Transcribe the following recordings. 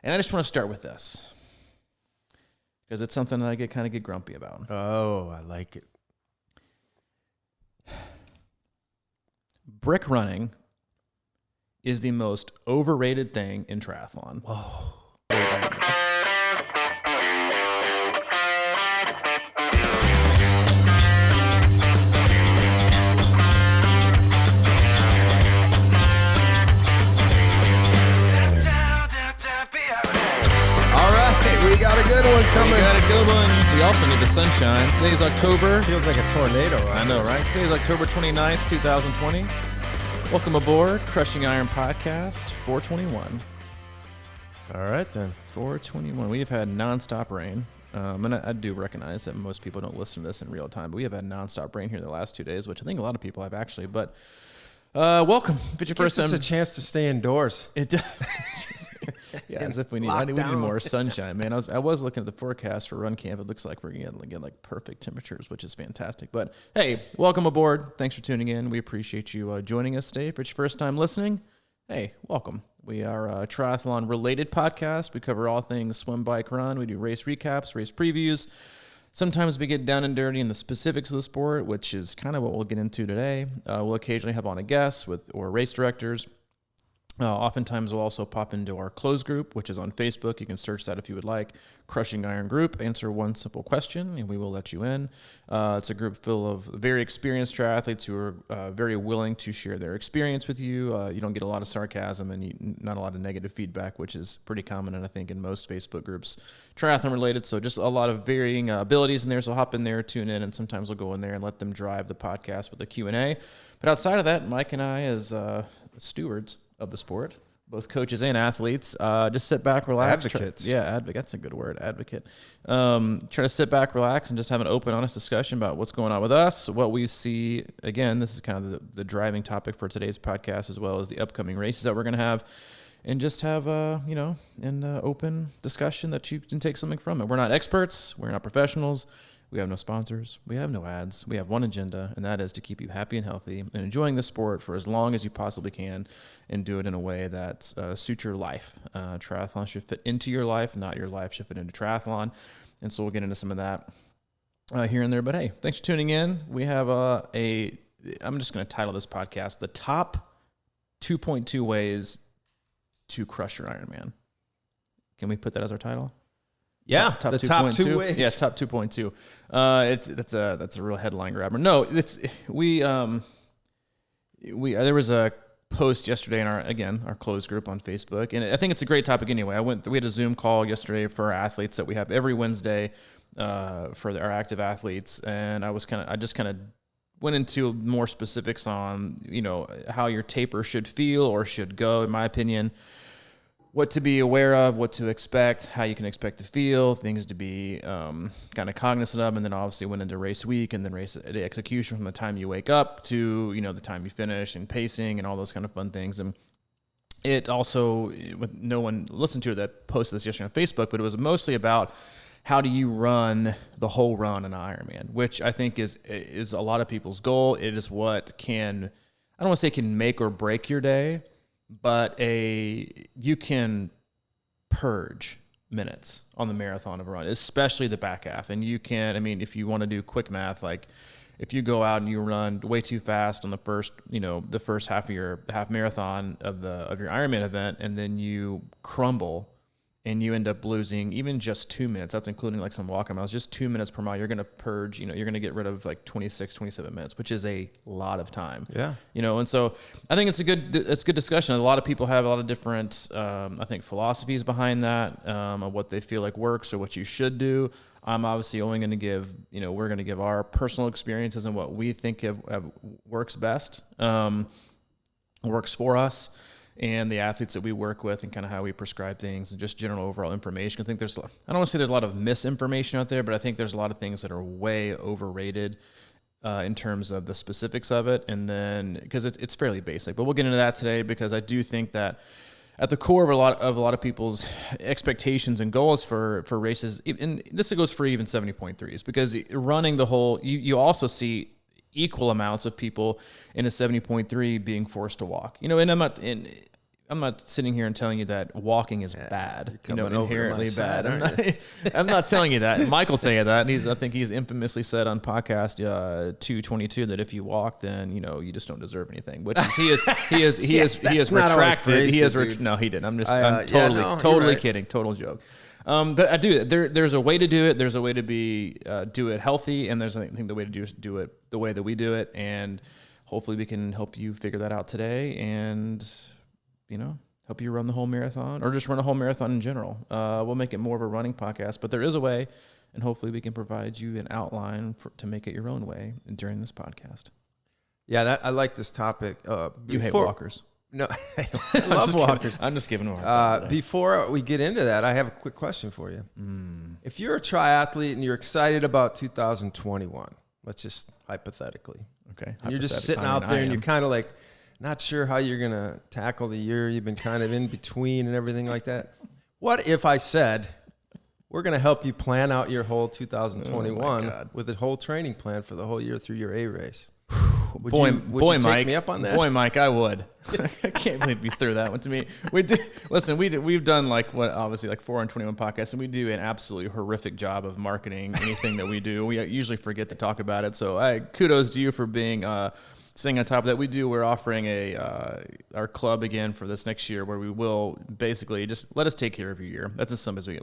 And I just want to start with this because it's something that I kind of get grumpy about. Oh, I like it. Brick running is the most overrated thing in triathlon. Whoa. We got a good one coming. We got a good one. We also need the sunshine. Today's October. Feels like a tornado. I know, right? Today's October 29th, 2020. Welcome aboard Crushing Iron Podcast 421. All right, then. 421. We have had nonstop rain. And I do recognize that most people don't listen to this in real time, but we have had nonstop rain here the last 2 days, which I think a lot of people have actually. But welcome. If it's your first time, it's a chance to stay indoors. It does. Yeah, as if we need more sunshine, man. I was looking at the forecast for run camp. It looks like we're going to get like perfect temperatures, which is fantastic. But hey, welcome aboard. Thanks for tuning in. We appreciate you joining us today. If it's your first time listening, hey, welcome. We are a triathlon related podcast. We cover all things swim, bike, run. We do race recaps, race previews. Sometimes we get down and dirty in the specifics of the sport, which is kind of what we'll get into today. We'll occasionally have on a guest or race directors. Oftentimes we'll also pop into our closed group, which is on Facebook. You can search that if you would like. Crushing Iron Group. Answer one simple question, and we will let you in. It's a group full of very experienced triathletes who are very willing to share their experience with you. You don't get a lot of sarcasm and not a lot of negative feedback, which is pretty common, and I think in most Facebook groups, triathlon related. So just a lot of varying abilities in there. So hop in there, tune in, and sometimes we'll go in there and let them drive the podcast with a Q&A. But outside of that, Mike and I, as stewards of the sport, both coaches and athletes, just sit back, relax. Advocates. Advocate. That's a good word, advocate. Try to sit back, relax, and just have an open, honest discussion about what's going on with us, what we see. Again, this is kind of the driving topic for today's podcast, as well as the upcoming races that we're going to have, and just have an open discussion that you can take something from it. We're not experts. We're not professionals. We have no sponsors. We have no ads. We have one agenda, and that is to keep you happy and healthy and enjoying the sport for as long as you possibly can, and do it in a way that suits your life. Triathlon should fit into your life, not your life should fit into triathlon. And so we'll get into some of that here and there. But hey, thanks for tuning in. We have I'm just going to title this podcast, The Top 2.2 Ways to Crush Your Ironman. Can we put that as our title? Yeah, top the 2. top 2 ways. Yeah, top 2.2. That's a real headline grabber. No, there was a post yesterday in our closed group on Facebook, and I think it's a great topic anyway. We had a Zoom call yesterday for our athletes that we have every Wednesday for our active athletes, and I just kind of went into more specifics on how your taper should feel or should go, in my opinion. What to be aware of, what to expect, how you can expect to feel, things to be kind of cognizant of, and then obviously went into race week and then race execution from the time you wake up to the time you finish, and pacing and all those kind of fun things. And it also, no one listened to it that posted this yesterday on Facebook, but it was mostly about how do you run the whole run in an Ironman, which I think is a lot of people's goal. It is what I don't want to say can make or break your day, but you can purge minutes on the marathon of a run, especially the back half. And you can, if you want to do quick math, like if you go out and you run way too fast on the first half of your half marathon of your Ironman event, and then you crumble and you end up losing even just 2 minutes, that's including like some walk miles, just 2 minutes per mile, you're going to purge, you're going to get rid of like 26, 27 minutes, which is a lot of time. Yeah. And so I think it's a good discussion. A lot of people have a lot of different, I think, philosophies behind that, of what they feel like works or what you should do. I'm obviously only going to give, we're going to give our personal experiences and what we think works best, works for us, and the athletes that we work with, and kind of how we prescribe things, and just general overall information. I think I don't want to say there's a lot of misinformation out there, but I think there's a lot of things that are way overrated in terms of the specifics of it. And then, because it's fairly basic, but we'll get into that today, because I do think that at the core of a lot of people's expectations and goals for races, and this goes for even 70.3s, because running the whole, you also see equal amounts of people in a 70.3 being forced to walk. And I'm not in I'm not sitting here and telling you that walking is bad, inherently bad. I'm not telling you that. Michael saying that. And I think he's infamously said on podcast 222 that if you walk, then you just don't deserve anything. Which is he is retracted. No, he didn't. I'm totally kidding. Total joke. But I do. There's a way to do it. There's a way to do it healthy, and there's I think the way to do it the way that we do it, and hopefully we can help you figure that out today, and help you run the whole marathon or just run a whole marathon in general. We'll make it more of a running podcast, but there is a way, and hopefully we can provide you an outline to make it your own way during this podcast. Yeah, I like this topic. You hate walkers. No, I love walkers. I'm just giving them before we get into that, I have a quick question for you. If you're a triathlete and you're excited about 2021, let's just hypothetically. Okay. And you're just sitting out there and you're kind of like, not sure how you're going to tackle the year. You've been kind of in between and everything like that. What if I said, we're going to help you plan out your whole 2021 with a whole training plan for the whole year through your A race? Would you take me up on that? Boy, Mike, I would. I can't believe you threw that one to me. We've done obviously 421 podcasts, and we do an absolutely horrific job of marketing anything that we do. We usually forget to talk about it. So kudos to you for being staying on top of that. We're offering our club again for this next year, where we will basically just let us take care of your year. That's as simple as we get.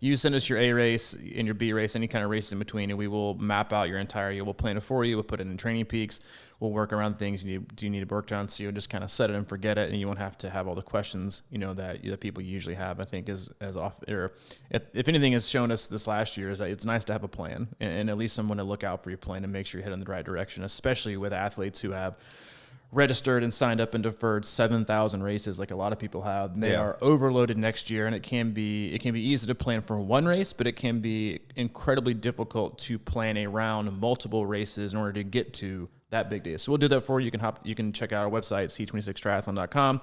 You send us your A race and your B race, any kind of race in between, and we will map out your entire year. We'll plan it for you. We'll put it in Training Peaks. We'll work around things you need to work on, so you'll just kind of set it and forget it, and you won't have to have all the questions that people usually have. I think if anything has shown us this last year is that it's nice to have a plan and at least someone to look out for your plan and make sure you're heading in the right direction, especially with athletes who have registered and signed up and deferred 7,000 races like a lot of people have. And they are overloaded next year, and it can be easy to plan for one race, but it can be incredibly difficult to plan around multiple races in order to get to that big day. So we'll do that for you. You can check out our website, c26triathlon.com.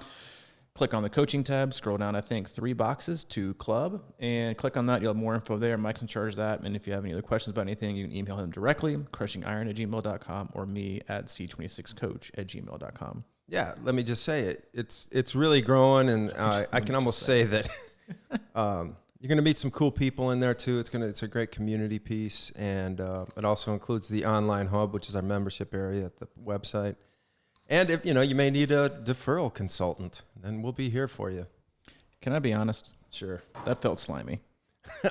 Click on the coaching tab, scroll down, I think 3 boxes to club, and click on that. You'll have more info there. Mike's in charge of that. And if you have any other questions about anything, you can email him directly, crushingiron@gmail.com, or me at c26coach@gmail.com. Yeah, let me just say it's really growing, and I can almost say that you're going to meet some cool people in there too. It's a great community piece, and it also includes the online hub, which is our membership area at the website. And if you may need a deferral consultant, then we'll be here for you. Can I be honest? Sure. That felt slimy.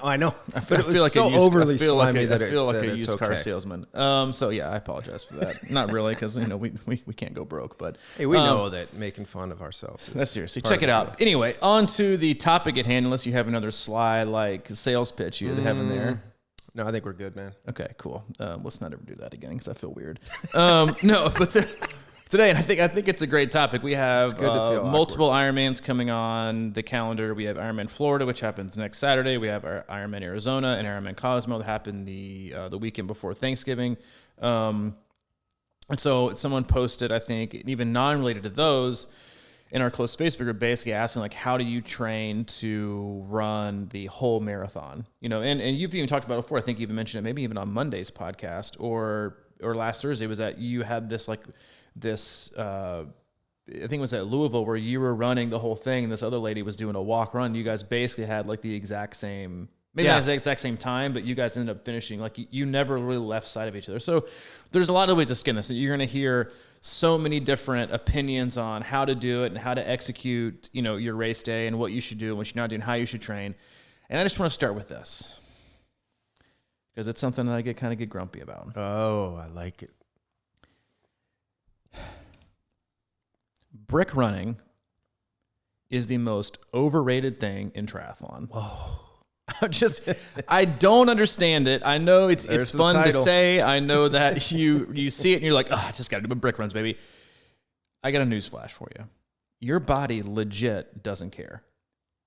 I know. I feel like overly slimy that I feel like a it's used car okay. salesman. So yeah, I apologize for that. Not really, because we can't go broke. But hey, we know that making fun of ourselves is seriously. Check it out. Anyway, on to the topic at hand. Unless you have another sly sales pitch you have in there. No, I think we're good, man. Okay, cool. Let's not ever do that again, because I feel weird. No, but. Today, and I think it's a great topic. We have multiple Ironmans coming on the calendar. We have Ironman Florida, which happens next Saturday. We have our Ironman Arizona and Ironman Cosmo that happened the weekend before Thanksgiving. And so someone posted, I think, even non-related to those, in our close Facebook group, basically asking, how do you train to run the whole marathon? And you've even talked about it before. I think you even mentioned it maybe even on Monday's podcast or last Thursday, was that you had this I think it was at Louisville, where you were running the whole thing and this other lady was doing a walk run. You guys basically had the exact same, not the exact same time, but you guys ended up finishing, you never really left sight of each other. So there's a lot of ways to skin this. You're going to hear so many different opinions on how to do it and how to execute, your race day and what you should do and what you're not doing, how you should train. And I just want to start with this, because it's something that I get grumpy about. Oh, I like it. Brick running is the most overrated thing in triathlon. Whoa. I don't understand it. I know it's fun to say. I know that you see it and you're like, I just got to do my brick runs, baby. I got a news flash for you. Your body legit doesn't care.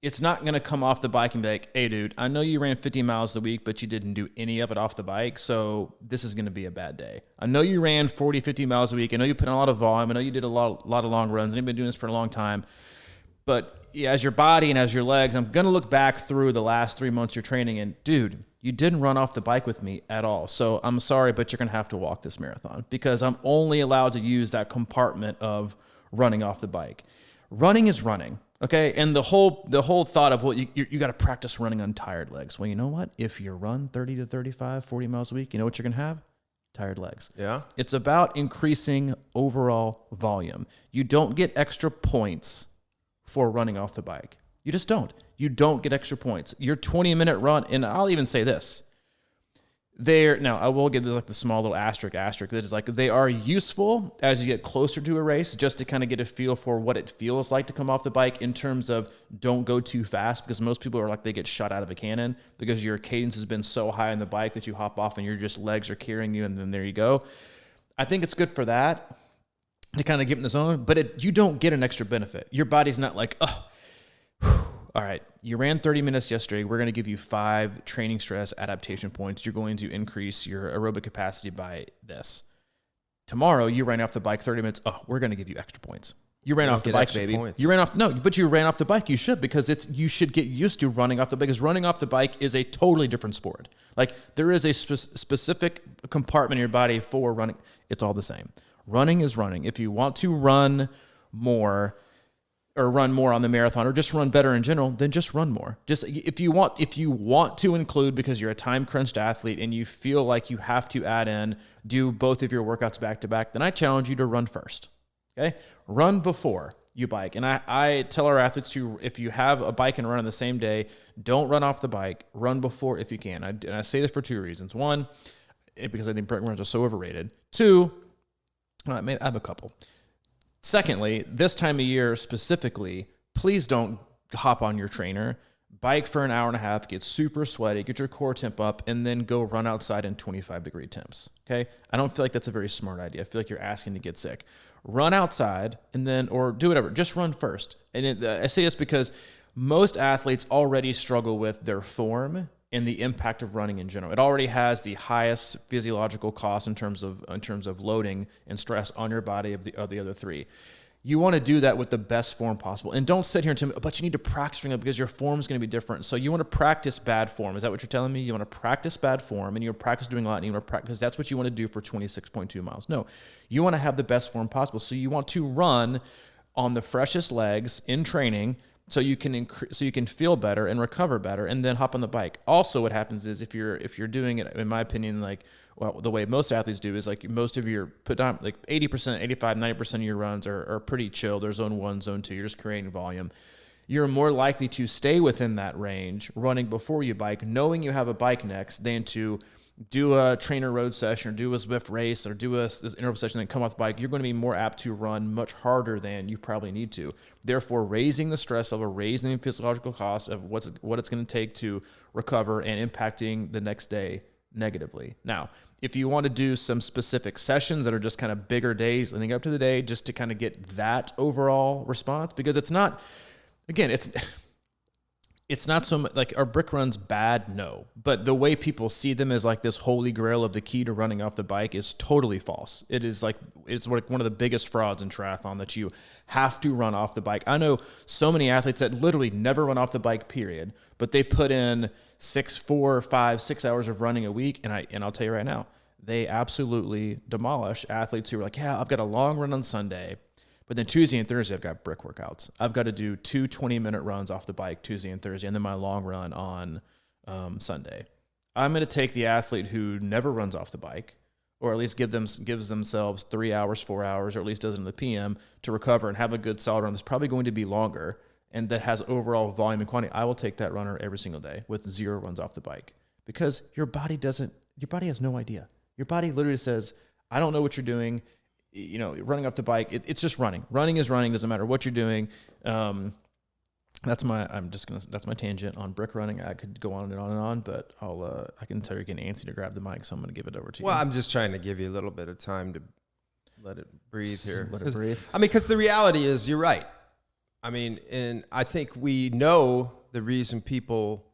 It's not going to come off the bike and be like, hey, dude, I know you ran 50 miles a week, but you didn't do any of it off the bike, so this is going to be a bad day. I know you ran 40, 50 miles a week. I know you put in a lot of volume. I know you did a lot of long runs, and you've been doing this for a long time. But as your body and as your legs, I'm going to look back through the last 3 months you're training, and, dude, you didn't run off the bike with me at all. So I'm sorry, but you're going to have to walk this marathon, because I'm only allowed to use that compartment of running off the bike. running is running. Okay. And the whole thought of, well, you got to practice running on tired legs. Well, you know what? If you run 30 to 35, 40 miles a week, you know what you're going to have? Tired legs. Yeah. It's about increasing overall volume. You don't get extra points for running off the bike. You just don't. You don't get extra points. Your 20-minute run, and I'll even say this. Now, I will give this like the small little asterisk that is like they are useful as you get closer to a race just to kind of get a feel for what it feels like to come off the bike in terms of don't go too fast, because most people are like they get shot out of a cannon because your cadence has been so high on the bike that you hop off and your just legs are carrying you and then there you go. I think it's good for that to kind of get in the zone, but you don't get an extra benefit. Your body's not like, oh, all right, you ran 30 minutes yesterday. We're going to give you 5 training stress adaptation points. You're going to increase your aerobic capacity by this. Tomorrow, you ran off the bike 30 minutes. Oh, we're going to give you extra points. You ran off the bike, baby. Points. You ran off the bike. You should, because you should get used to running off the bike, because running off the bike is a totally different sport. Like there is a specific compartment in your body for running. It's all the same. Running is running. If you want to run more, or run more on the marathon, or just run better in general, then just run more. Just if you want to include, because you're a time crunched athlete and you feel like you have to do both of your workouts back to back, then I challenge you to run first. Okay, run before you bike. And I tell our athletes to, if you have a bike and run on the same day, don't run off the bike. Run before if you can. And I say this for 2 reasons. One, because I think brick runs are so overrated. 2, I have a couple. Secondly, this time of year specifically, please don't hop on your trainer, bike for an hour and a half, get super sweaty, get your core temp up, and then go run outside in 25-degree temps. Okay? I don't feel like that's a very smart idea. I feel like you're asking to get sick. Run outside and then, or do whatever. Just run first. And I say this because most athletes already struggle with their form and the impact of running in general. It already has the highest physiological cost in terms of loading and stress on your body of the other 3. You want to do that with the best form possible. And don't sit here and tell me, but you need to practice it because your form is going to be different. So you want to practice bad form. Is that what you're telling me? You want to practice bad form, and you want to practice doing a lot, and you want to practice, because that's what you want to do for 26.2 miles. No, you want to have the best form possible. So you want to run on the freshest legs in training, so you can feel better and recover better, and then hop on the bike. Also, what happens is if you're doing it, in my opinion, like, well, the way most athletes do is like most of your put down, like 80%, 85, 90% of your runs are pretty chill. They're zone 1, zone 2. You're just creating volume. You're more likely to stay within that range running before you bike, knowing you have a bike next, than to do a trainer road session or do a Zwift race or do this interval session and then come off the bike. You're going to be more apt to run much harder than you probably need to. Therefore, raising the stress level, raising the physiological cost of what it's going to take to recover, and impacting the next day negatively. Now, if you want to do some specific sessions that are just kind of bigger days leading up to the day, just to kind of get that overall response, because it's not, again, it's not so much like, are brick runs bad? No. But the way people see them as like this holy grail of the key to running off the bike is totally false. It's like one of the biggest frauds in triathlon, that you have to run off the bike. I know so many athletes that literally never run off the bike, period, but they put in 4, 5, 6 hours of running a week. And I'll tell you right now, they absolutely demolish athletes who are like, yeah, I've got a long run on Sunday, but then Tuesday and Thursday, I've got brick workouts. I've got to do 2 20-minute runs off the bike Tuesday and Thursday, and then my long run on Sunday. I'm going to take the athlete who never runs off the bike, or at least gives themselves 3 hours, 4 hours, or at least does it in the PM to recover and have a good solid run that's probably going to be longer and that has overall volume and quantity. I will take that runner every single day with 0 runs off the bike, because your body has no idea. Your body literally says, I don't know what you're doing. You know, running up the bike, it's just running. Running is running. Doesn't matter what you're doing. That's my tangent on brick running. I could go on and on and on, but I can tell you're getting antsy to grab the mic, so I'm going to give it over to you. Well, I'm just trying to give you a little bit of time to let it breathe here. Let it breathe. I mean, because the reality is, you're right. I mean, and I think we know the reason people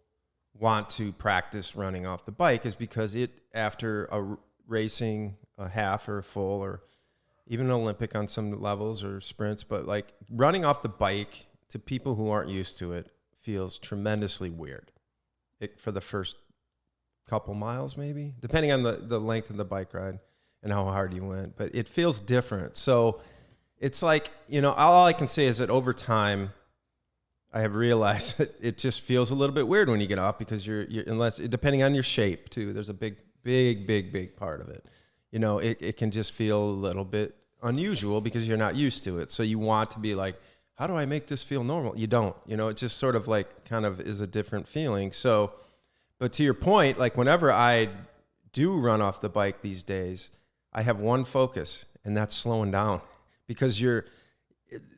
want to practice running off the bike is because after a racing a half or a full, or even an Olympic on some levels, or sprints, but like running off the bike, to people who aren't used to it, feels tremendously weird. For the first couple miles, maybe, depending on the length of the bike ride and how hard you went, but it feels different. So it's like, all I can say is that over time, I have realized that it just feels a little bit weird when you get off because you're unless depending on your shape too. There's a big part of it. It can just feel a little bit unusual because you're not used to it. So you want to be like, how do I make this feel normal? You don't. It just sort of like kind of is a different feeling. So, but to your point, like whenever I do run off the bike these days, I have one focus, and that's slowing down because you're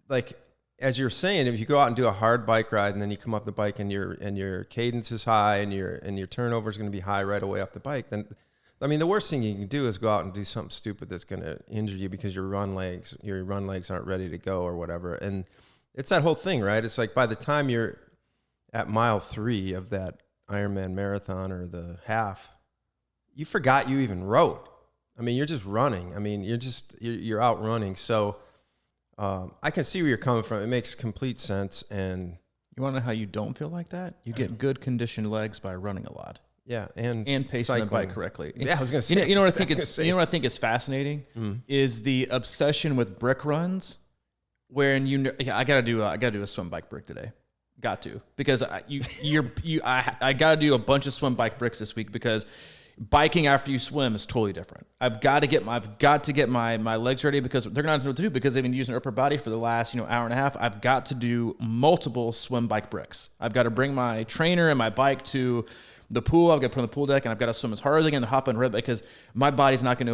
like, as you're saying, if you go out and do a hard bike ride and then you come off the bike and your cadence is high and your turnover is going to be high right away off the bike, then I mean the worst thing you can do is go out and do something stupid that's going to injure you because your run legs aren't ready to go or whatever. And it's that whole thing, right? It's like by the time you're at mile 3 of that Ironman marathon or the half, you forgot you even rode. I mean, you're just running. I mean, you're out running. So I can see where you're coming from. It makes complete sense. And you want to know how you don't feel like that? You get good conditioned legs by running a lot. Yeah, and pacing cycling. the bike correctly. Yeah, I was gonna say. You know what I think is fascinating is the obsession with brick runs, wherein I gotta do a swim bike brick today. Got to, because I gotta do a bunch of swim bike bricks this week because biking after you swim is totally different. I've got to get my legs ready because they're gonna know what to do because they've been using their upper body for the last hour and a half. I've got to do multiple swim bike bricks. I've got to bring my trainer and my bike to the pool. I've got to put on the pool deck and I've got to swim as hard as I can to hop on red because my body's not going to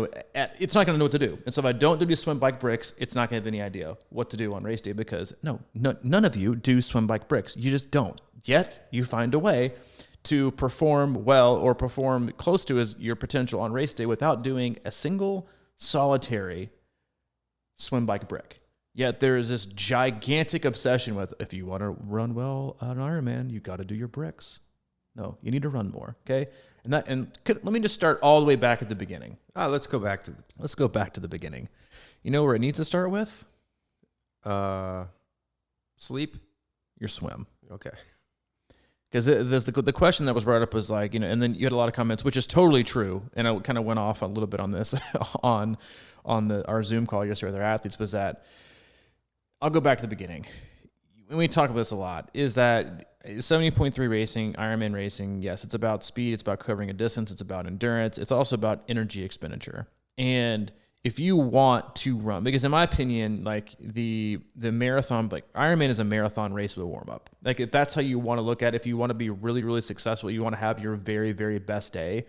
know what to do. And so if I don't do these swim bike bricks, it's not going to have any idea what to do on race day because none of you do swim bike bricks. You just don't. Yet you find a way to perform well or perform close to your potential on race day without doing a single solitary swim bike brick. Yet there is this gigantic obsession with, if you want to run well on Ironman, you got to do your bricks. No, you need to run more, okay? Let me just start all the way back at the beginning. Let's go back to the beginning. You know where it needs to start with? Sleep? Your swim. Okay. Because the question that was brought up was like, and then you had a lot of comments, which is totally true. And I kind of went off a little bit on this on our Zoom call yesterday with our athletes, was that I'll go back to the beginning. And we talk about this a lot, is that 70.3 racing, Ironman racing, yes, it's about speed, it's about covering a distance, it's about endurance, it's also about energy expenditure. And if you want to run, because in my opinion, like the marathon, like Ironman is a marathon race with a warm-up. Like if that's how you want to look at it, if you want to be really, really successful, you want to have your very, very best day,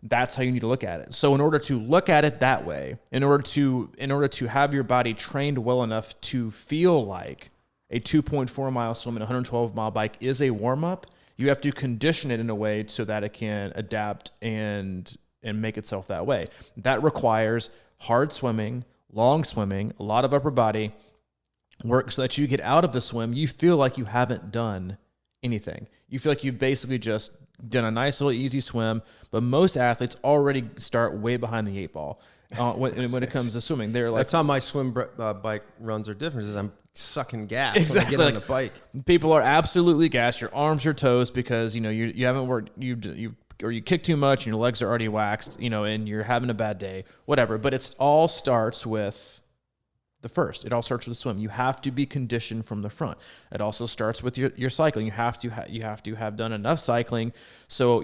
that's how you need to look at it. So in order to look at it that way, in order to have your body trained well enough to feel like a 2.4 mile swim and a 112 mile bike is a warm-up, you have to condition it in a way so that it can adapt and make itself that way. That requires hard swimming, long swimming, a lot of upper body work so that you get out of the swim, you feel like you haven't done anything. You feel like you've basically just done a nice little easy swim, but most athletes already start way behind the 8 ball when it comes to swimming. They're like, that's how my swim bike runs are different, is I'm sucking gas exactly. when I get on the bike. People are absolutely gassed. Your arms are toast because you haven't worked, or you kick too much and your legs are already waxed, and you're having a bad day, whatever. But it all starts with the first. It all starts with the swim. You have to be conditioned from the front. It also starts with your cycling. You have to have done enough cycling so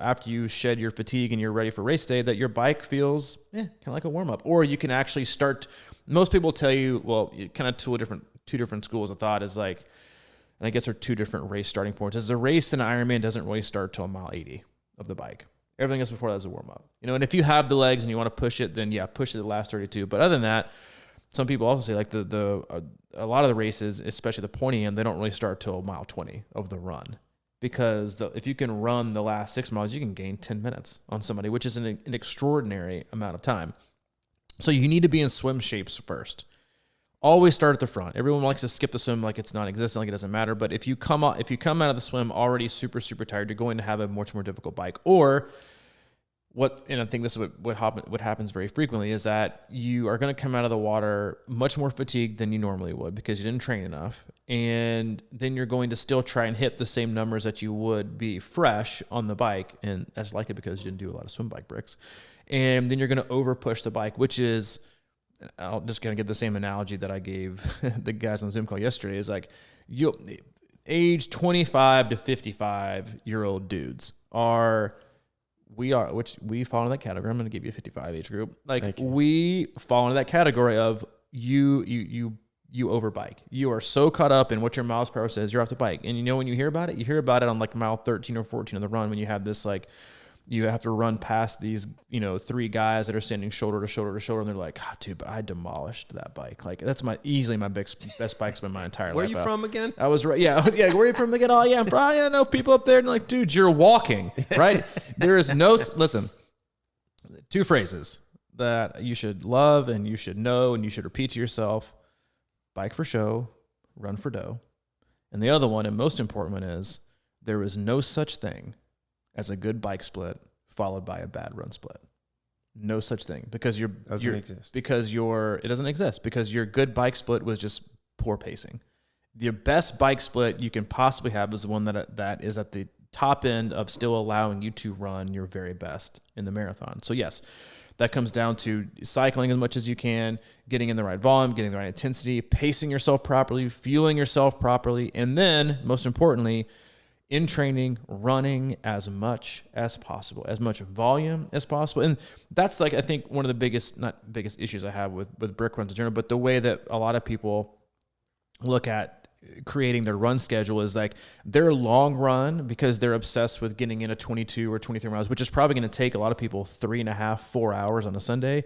after you shed your fatigue and you're ready for race day, that your bike feels kind of like a warm up. Or you can actually start. Most people tell you, well, kind of two different schools of thought is like, and I guess there are 2 different race starting points. Is the race in Ironman doesn't really start till mile 80 of the bike. Everything else before that is a warm up. And if you have the legs and you want to push it, then push it the last 32. But other than that, some people also say like a lot of the races, especially the pointy end, they don't really start till mile 20 of the run, because if you can run the last 6 miles, you can gain 10 minutes on somebody, which is an extraordinary amount of time. So you need to be in swim shapes first. Always start at the front. Everyone likes to skip the swim like it's non-existent, like it doesn't matter. But if you come out of the swim already super, super tired, you're going to have a much more difficult bike. Or and I think this is what happens very frequently, is that you are going to come out of the water much more fatigued than you normally would because you didn't train enough. And then you're going to still try and hit the same numbers that you would be fresh on the bike. And that's likely because you didn't do a lot of swim bike bricks. And then you're going to over push the bike, which is I'll just kind of give the same analogy that I gave the guys on the Zoom call yesterday, is like, you age 25 to 55-year-old dudes which we fall into that category. I'm going to give you a 55 age group. Like, we fall into that category of you overbike. You are so caught up in what your miles per hour says, you're off the bike. And when you hear about it, on like mile 13 or 14 of the run, when you have this, like, you have to run past these, 3 guys that are standing shoulder to shoulder to shoulder. And they're like, God, dude, but I demolished that bike. Like, that's easily my best bike spin my entire life. Where are you from again? I was right. Yeah. Where are you from again? Oh yeah. I'm from, I know people up there. And like, dude, you're walking, right? There is listen, 2 phrases that you should love and you should know and you should repeat to yourself: bike for show, run for dough. And the other one, and most important one, is there is no such thing as a good bike split followed by a bad run split. No such thing, because it doesn't exist, because your good bike split was just poor pacing. The best bike split you can possibly have is the one that is at the top end of still allowing you to run your very best in the marathon. So yes, that comes down to cycling as much as you can, getting in the right volume, getting the right intensity, pacing yourself properly, fueling yourself properly, and then, most importantly, in training, running as much as possible, as much volume as possible. And that's, like, I think one of the not biggest issues I have with brick runs in general, but the way that a lot of people look at creating their run schedule is like their long run, because they're obsessed with getting in a 22 or 23 miles, which is probably going to take a lot of people 3.5, 4 hours on a Sunday.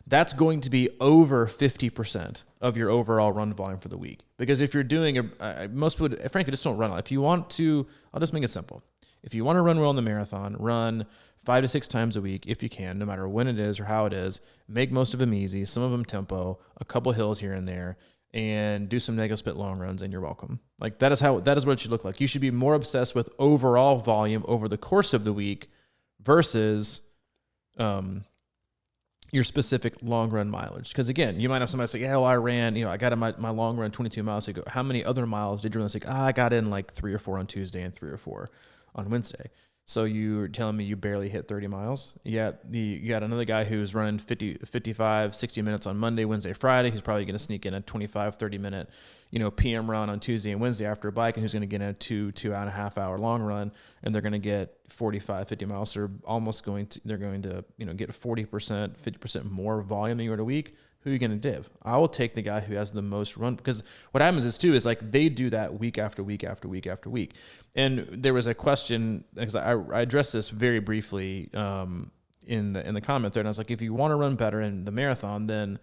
That's going to be over 50% of your overall run volume for the week. Because if you're doing most people, frankly, just don't run. If you want to, I'll just make it simple. If you want to run well in the marathon, run 5 to 6 times a week if you can, no matter when it is or how it is. Make most of them easy, some of them tempo, a couple hills here and there, and do some negative split long runs, and you're welcome. Like, that is what it should look like. You should be more obsessed with overall volume over the course of the week versus your specific long run mileage. Because again, you might have somebody say, yeah, well, I ran, I got in my long run 22 miles ago. How many other miles did you run? It's like, I got in like 3 or 4 on Tuesday and 3 or 4 on Wednesday. So you're telling me you barely hit 30 miles? Yeah, you got another guy who's running 50, 55, 60 minutes on Monday, Wednesday, Friday, who's probably going to sneak in a 25, 30-minute, PM run on Tuesday and Wednesday after a bike, and who's going to get in a 2.5 hour long run, and they're going to get 45, 50 miles. So they're going to get 40%, 50% more volume than you were a week. Who are you going to div? I will take the guy who has the most run, because what happens is like they do that week after week after week after week. And there was a question, because I addressed this very briefly in the comment there, and I was like, if you want to run better in the marathon, then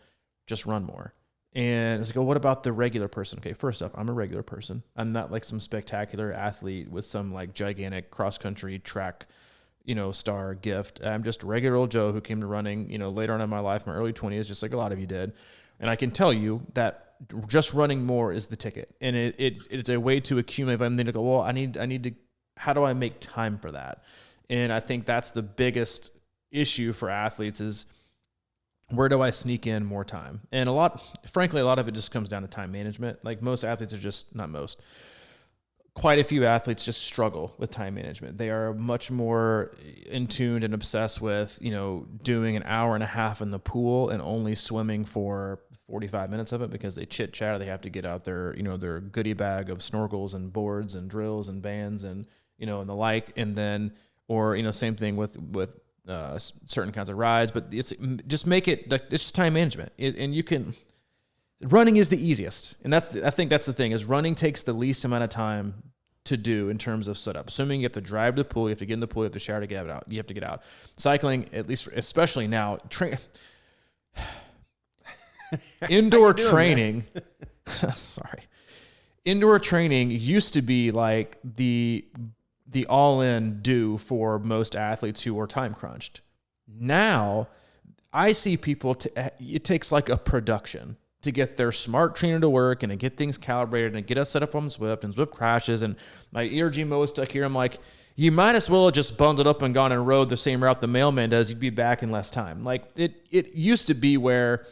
just run more. And it's like, well, what about the regular person? Okay, first off, I'm a regular person. I'm not like some spectacular athlete with some like gigantic cross-country track star gift. I'm just a regular old Joe who came to running, later on in my life, my early 20s, just like a lot of you did. And I can tell you that just running more is the ticket. And it's a way to accumulate. I'm going to go, well, I need to, how do I make time for that? And I think that's the biggest issue for athletes is, where do I sneak in more time? And frankly, a lot of it just comes down to time management. Like most athletes are just, not most, quite a few athletes just struggle with time management. They are much more in tune and obsessed with, doing an hour and a half in the pool and only swimming for 45 minutes of it because they chit chat, or they have to get out their, their goodie bag of snorkels and boards and drills and bands and, and the like. And then, or, same thing with certain kinds of rides, but it's just make it, it's just time management. And you can, running is the easiest. And I think that's the thing, is running takes the least amount of time to do in terms of setup. Assuming you have to drive to the pool, you have to get in the pool, you have to shower to get out. You have to get out. Cycling, at least, especially now, indoor training, sorry. Indoor training used to be like the all-in do for most athletes who are time crunched. Now, I see people, it takes like a production to get their smart trainer to work and to get things calibrated and get us set up on Zwift, and Zwift crashes and my ERG mode is stuck here. I'm like, you might as well have just bundled up and gone and rode the same route the mailman does. You'd be back in less time. Like it used to be where,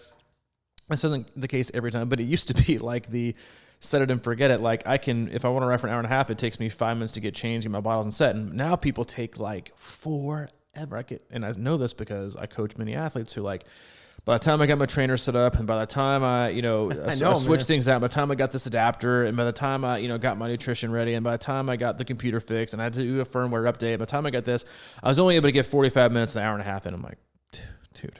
this isn't the case every time, but it used to be like the set it and forget it. Like if I want to ride for an hour and a half, it takes me 5 minutes to get changed, get my bottles and set. And now people take like forever. And I know this because I coach many athletes who like, by the time I got my trainer set up, and by the time I switched things out, by the time I got this adapter, and by the time I, got my nutrition ready, and by the time I got the computer fixed, and I had to do a firmware update, by the time I got this, I was only able to get 45 minutes, an hour and a half in. I'm like, dude,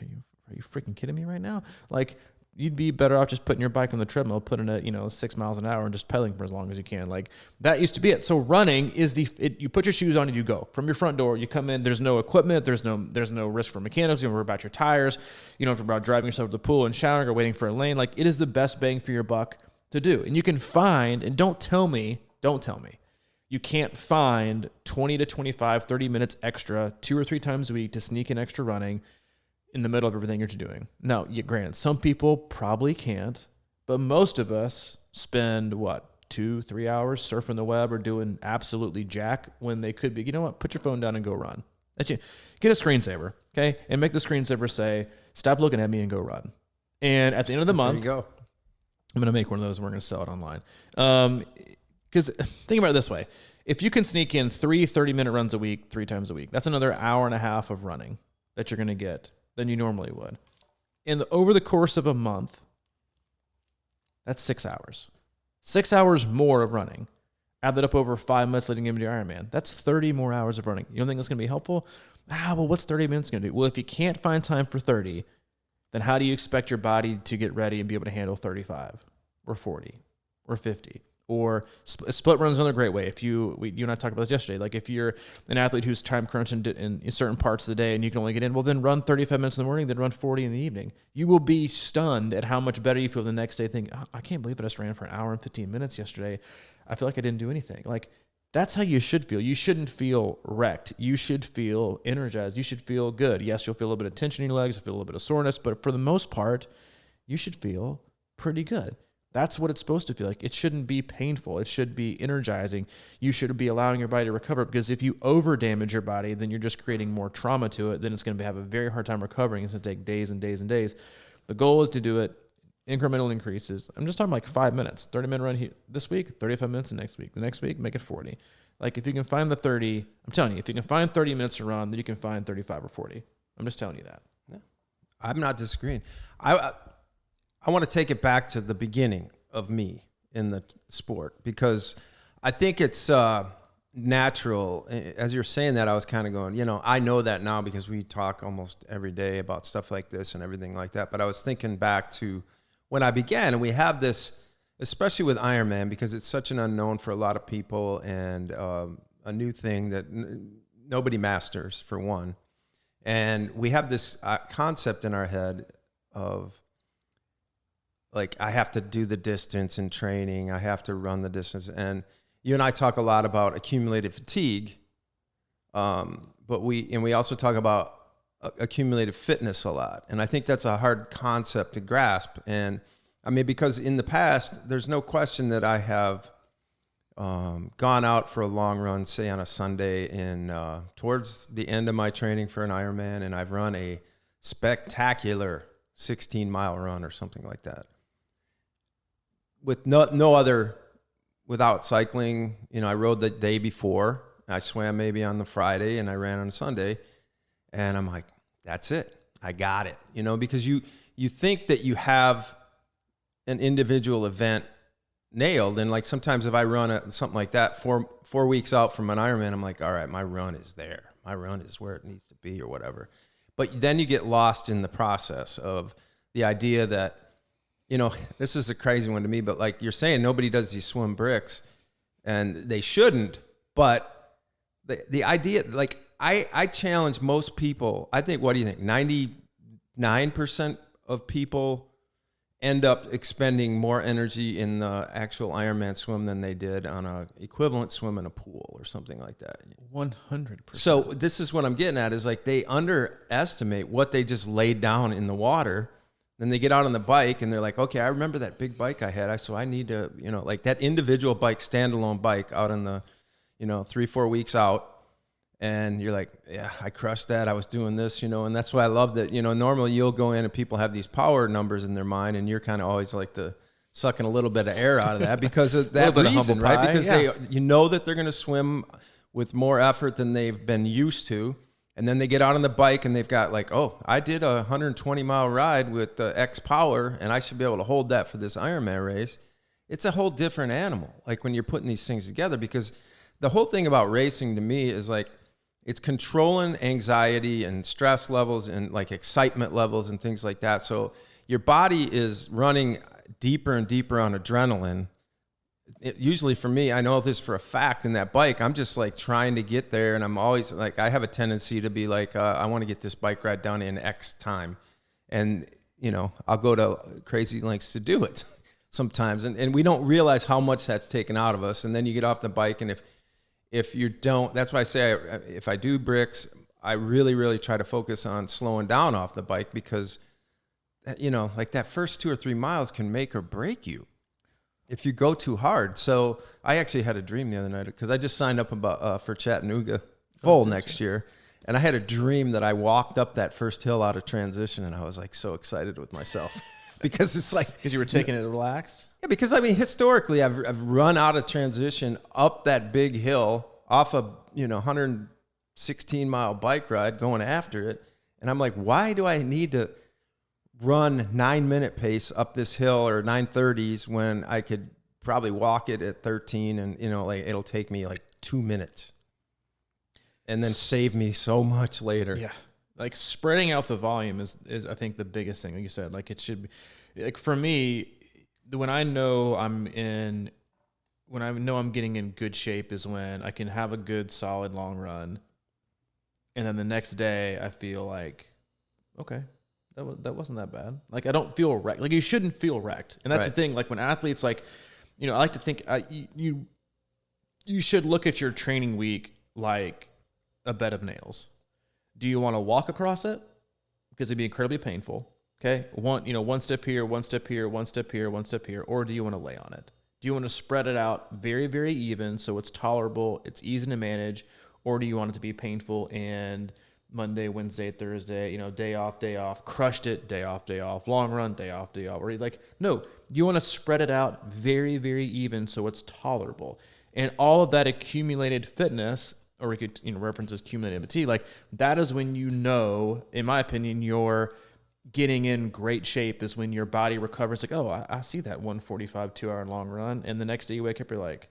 are you freaking kidding me right now? Like, you'd be better off just putting your bike on the treadmill, putting it, 6 miles an hour and just pedaling for as long as you can. Like, that used to be it. So running is you put your shoes on and you go from your front door. You come in, there's no equipment. There's no risk for mechanics. You don't worry about your tires. You don't have to worry about driving yourself to the pool and showering or waiting for a lane. Like, it is the best bang for your buck to do. And you can find, and don't tell me, you can't find 20 to 25, 30 minutes extra 2 or 3 times a week to sneak in extra running in the middle of everything you're doing. Now, granted, some people probably can't, but most of us spend 2-3 hours surfing the web or doing absolutely jack when they could be, put your phone down and go run. That's you. Get a screensaver, okay? And make the screensaver say, stop looking at me and go run. And at the end of the month, there you go. I'm going to make one of those and we're going to sell it online. Because think about it this way. If you can sneak in 3 30-minute runs a week, 3 times a week, that's another hour and a half of running that you're going to get than you normally would. And over the course of a month, that's 6 hours. 6 hours more of running. Add that up over 5 months leading into your Ironman. That's 30 more hours of running. You don't think that's going to be helpful? Well, what's 30 minutes going to do? Well, if you can't find time for 30, then how do you expect your body to get ready and be able to handle 35 or 40 or 50? Or split runs another great way. If you and I talked about this yesterday. Like, if you're an athlete who's time crunching in certain parts of the day and you can only get in, well, then run 35 minutes in the morning, then run 40 in the evening. You will be stunned at how much better you feel the next day. Think, I can't believe I just ran for an hour and 15 minutes yesterday. I feel like I didn't do anything. Like, that's how you should feel. You shouldn't feel wrecked. You should feel energized. You should feel good. Yes, you'll feel a little bit of tension in your legs. You'll feel a little bit of soreness, but for the most part, you should feel pretty good. That's what it's supposed to feel like. It shouldn't be painful. It should be energizing. You should be allowing your body to recover, because if you over damage your body, then you're just creating more trauma to it. Then it's going to have a very hard time recovering. It's going to take days and days and days. The goal is to do it incremental increases. I'm just talking like 5 minutes, 30-minute run here this week, 35 minutes the next week. The next week, make it 40. Like, if you can find the 30, I'm telling you, if you can find 30 minutes to run, then you can find 35 or 40. I'm just telling you that. Yeah. I'm not disagreeing. I want to take it back to the beginning of me in the sport, because I think it's natural. As you're saying that, I was kind of going, I know that now because we talk almost every day about stuff like this and everything like that. But I was thinking back to when I began, and we have this, especially with Ironman, because it's such an unknown for a lot of people and a new thing that nobody masters, for one. And we have this concept in our head of, like, I have to do the distance in training. I have to run the distance. And you and I talk a lot about accumulated fatigue, but we also talk about accumulated fitness a lot. And I think that's a hard concept to grasp. And I mean, because in the past, there's no question that I have gone out for a long run, say on a Sunday towards the end of my training for an Ironman, and I've run a spectacular 16-mile run or something like that. With no other, without cycling, I rode the day before. I swam maybe on the Friday, and I ran on Sunday. And I'm like, that's it. I got it. Because you think that you have an individual event nailed. And like sometimes if I run something like that 4 weeks out from an Ironman, I'm like, all right, my run is there. My run is where it needs to be or whatever. But then you get lost in the process of the idea that, this is a crazy one to me, but like you're saying, nobody does these swim bricks, and they shouldn't. But the idea, like, I challenge most people. I think, what do you think? 99% of people end up expending more energy in the actual Ironman swim than they did on a equivalent swim in a pool or something like that. 100%. So this is what I'm getting at, is like they underestimate what they just laid down in the water. Then they get out on the bike and they're like, okay, I remember that big bike I had. So I need to, like that individual bike, standalone bike out on the, 3-4 weeks out. And you're like, yeah, I crushed that. I was doing this, and that's why I love that, normally you'll go in and people have these power numbers in their mind, and you're kind of always like sucking a little bit of air out of that because of that reason, right? Because they, that they're going to swim with more effort than they've been used to. And then they get out on the bike and they've got like, oh, I did a 120-mile ride with X Power, and I should be able to hold that for this Ironman race. It's a whole different animal, like when you're putting these things together, because the whole thing about racing to me is like, it's controlling anxiety and stress levels and like excitement levels and things like that. So your body is running deeper and deeper on adrenaline. Usually for me, I know this for a fact, in that bike, I'm just like trying to get there. And I'm always like, I have a tendency to be like, I want to get this bike ride done in X time. And, you know, I'll go to crazy lengths to do it sometimes. And we don't realize how much that's taken out of us. And then you get off the bike, and if you don't, that's why I say, if I do bricks, I really, really try to focus on slowing down off the bike, because, you know, like that first 2 or 3 miles can make or break you if you go too hard. So I actually had a dream the other night, because I just signed up for Chattanooga full next year. And I had a dream that I walked up that first hill out of transition, and I was like so excited with myself because it's like, because you were taking it relaxed. Yeah, because I mean, historically, I've run out of transition up that big hill off a 116-mile bike ride going after it, and I'm like, why do I need to run 9-minute pace up this hill, or 9:30s, when I could probably walk it at 13, and like it'll take me like 2 minutes, and then save me so much later. Yeah, like spreading out the volume is I think the biggest thing. Like you said, like it should be, like for me, when I know I'm getting in good shape is when I can have a good solid long run, and then the next day I feel like, okay, that wasn't that bad. Like I don't feel wrecked. Like you shouldn't feel wrecked, and that's the thing. Like when athletes, like, I like to think you should look at your training week like a bed of nails. Do you want to walk across it? Because it'd be incredibly painful. Okay, one step here, one step here, one step here, one step here, or do you want to lay on it? Do you want to spread it out very, very even so it's tolerable, it's easy to manage, or do you want it to be painful and Monday, Wednesday, Thursday, day off, crushed it, day off, long run, day off, or like, no, you want to spread it out very, very even so it's tolerable. And all of that accumulated fitness, or we could, reference as cumulative fatigue, like that is when in my opinion, you're getting in great shape, is when your body recovers. Like, oh, I see that 145 2-hour long run, and the next day you wake up, you're like,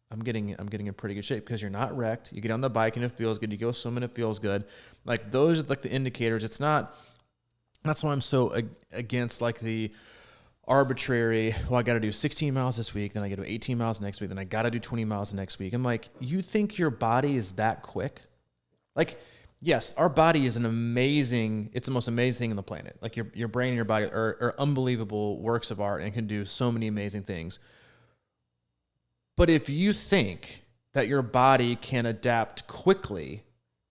I'm getting in pretty good shape, because you're not wrecked. You get on the bike and it feels good. You go swimming, it feels good. Like those are like the indicators. It's not. That's why I'm so against like the arbitrary. Well, I got to do 16 miles this week, then I got to do 18 miles next week, then I got to do 20 miles next week. I'm like, you think your body is that quick? Like, yes, our body is it's the most amazing thing on the planet. Like your brain and your body are unbelievable works of art and can do so many amazing things. But if you think that your body can adapt quickly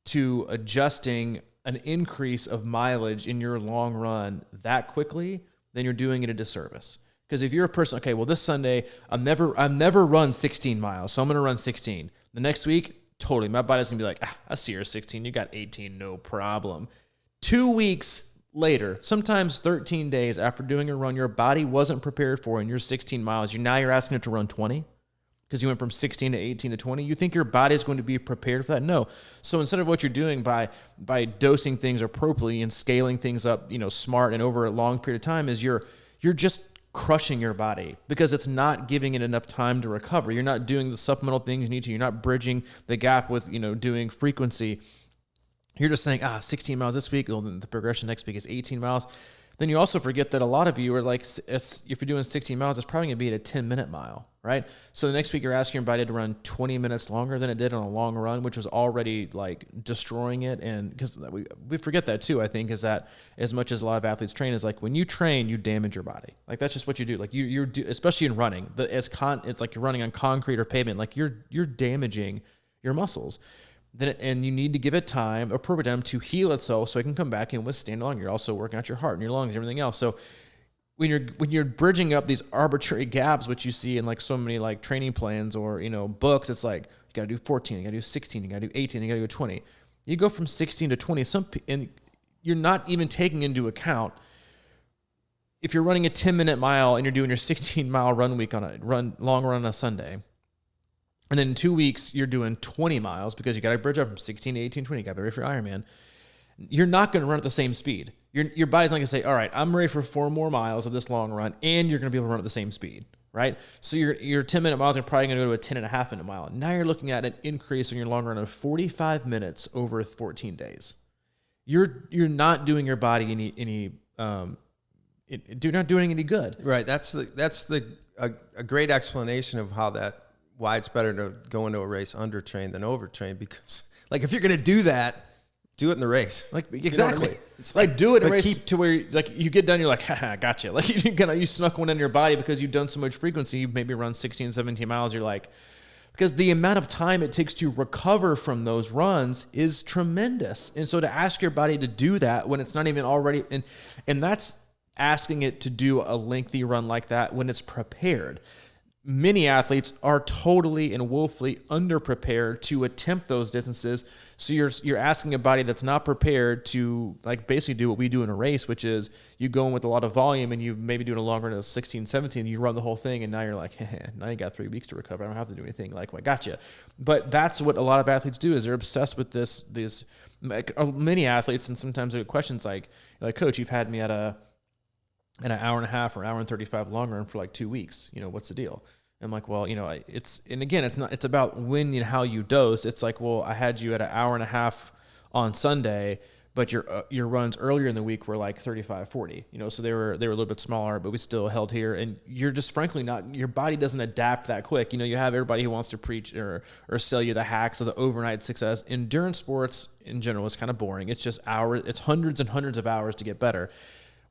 to adjusting an increase of mileage in your long run that quickly, then you're doing it a disservice. Because if you're a person, okay, well, this Sunday, I've never run 16 miles, so I'm going to run 16. The next week, totally, my body's going to be like, I see you're 16, you got 18, no problem. 2 weeks later, sometimes 13 days after doing a run your body wasn't prepared for, and you're 16 miles, you're asking it to run 20? Because you went from 16 to 18 to 20, you think your body is going to be prepared for that? No. So instead of what you're doing by dosing things appropriately and scaling things up, smart and over a long period of time, is you're just crushing your body, because it's not giving it enough time to recover. You're not doing the supplemental things you need to. You're not bridging the gap with, doing frequency. You're just saying, 16 miles this week, well, then the progression next week is 18 miles. Then you also forget that a lot of you are like, if you're doing 16 miles, it's probably going to be at a 10-minute mile, right? So the next week you're asking your body to run 20 minutes longer than it did on a long run, which was already like destroying it. And because we forget that too, I think, is that as much as a lot of athletes train, is like when you train, you damage your body. Like that's just what you do. Like you do, especially in running. It's like you're running on concrete or pavement. Like you're damaging your muscles. And you need to give it appropriate time to heal itself so it can come back and withstand long. You're also working out your heart and your lungs and everything else. So when you're bridging up these arbitrary gaps, which you see in like so many like training plans or books, it's like you got to do 14, you got to do 16, you got to do 18, you got to do 20. You go from 16 to 20, and you're not even taking into account if you're running a 10-minute mile and you're doing your 16-mile run week long run on a Sunday. And then in 2 weeks, you're doing 20 miles because you got to bridge up from 16 to 18, 20. You got to be ready for Ironman. You're not going to run at the same speed. Your body's not going to say, all right, I'm ready for 4 more miles of this long run, and you're going to be able to run at the same speed, right? So your 10-minute miles are probably going to go to a 10.5-minute mile. Now you're looking at an increase in your long run of 45 minutes over 14 days. You're not doing your body you're not doing any good. Right. That's a great explanation of why it's better to go into a race undertrained than overtrained, because like if you're going to do that, do it in the race. Like exactly. You know what I mean? It's like do it in a race to where like you get done, you're like, haha, gotcha. Like you snuck one in your body because you've done so much frequency. You've maybe run 16, 17 miles. You're like, because the amount of time it takes to recover from those runs is tremendous. And so to ask your body to do that when it's not even already, and that's asking it to do a lengthy run like that when it's prepared. Many athletes are totally and woefully underprepared to attempt those distances. So you're asking a body that's not prepared to like basically do what we do in a race, which is you go in with a lot of volume and you maybe doing a longer than 16, 17, you run the whole thing, and now you're like, now you got 3 weeks to recover. I don't have to do anything. Like, well, gotcha. But that's what a lot of athletes do, is they're obsessed with this. Many athletes, and sometimes they get questions like, Coach, you've had me at an hour and a half or hour and 35 long run for like 2 weeks. What's the deal? I'm like, well, it's about when and how you dose. It's like, well, I had you at an hour and a half on Sunday, but your runs earlier in the week were like 35, 40, so they were a little bit smaller, but we still held here. And you're just frankly your body doesn't adapt that quick. You have everybody who wants to preach or sell you the hacks of the overnight success. Endurance sports in general is kind of boring. It's just it's hundreds and hundreds of hours to get better.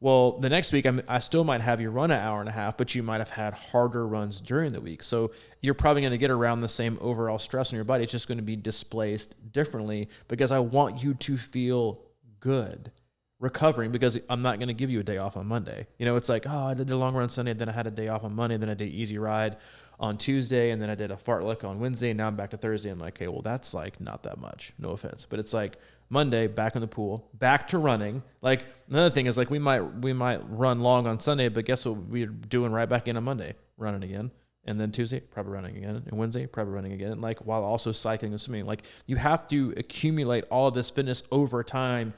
Well, the next week, I still might have you run an hour and a half, but you might have had harder runs during the week. So you're probably going to get around the same overall stress on your body. It's just going to be displaced differently because I want you to feel good recovering, because I'm not going to give you a day off on Monday. It's like, oh, I did the long run Sunday, then I had a day off on Monday, then I did easy ride on Tuesday, and then I did a fartlek on Wednesday, and now I'm back to Thursday. I'm like, okay, well, that's like not that much. No offense. But it's like Monday, back in the pool, back to running. Like another thing is like we might run long on Sunday, but guess what we're doing right back in on Monday? Running again. And then Tuesday, probably running again. And Wednesday, probably running again. And like while also cycling and swimming. Like you have to accumulate all of this fitness over time,